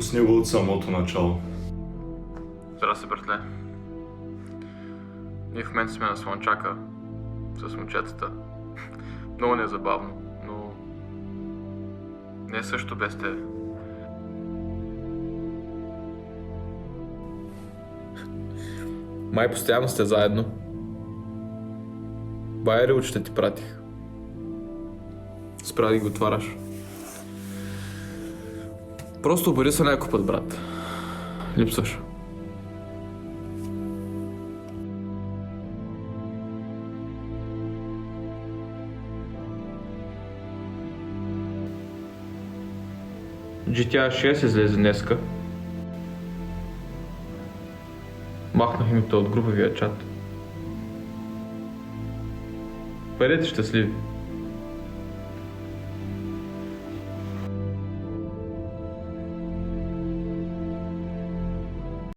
с него от самото начало. Здрасти, братле. Ние в момента сме на Слънчака с момчетата. Много не е забавно, но не е също без тебе. Май постоянно сте заедно. Бая ли ще ти пратих? Спря да ги отваряш. Просто обади се някой път, брат. Липсваш. GTA 6 излезе днеска. Махнах името от груповия чат. Бъдете щастливи.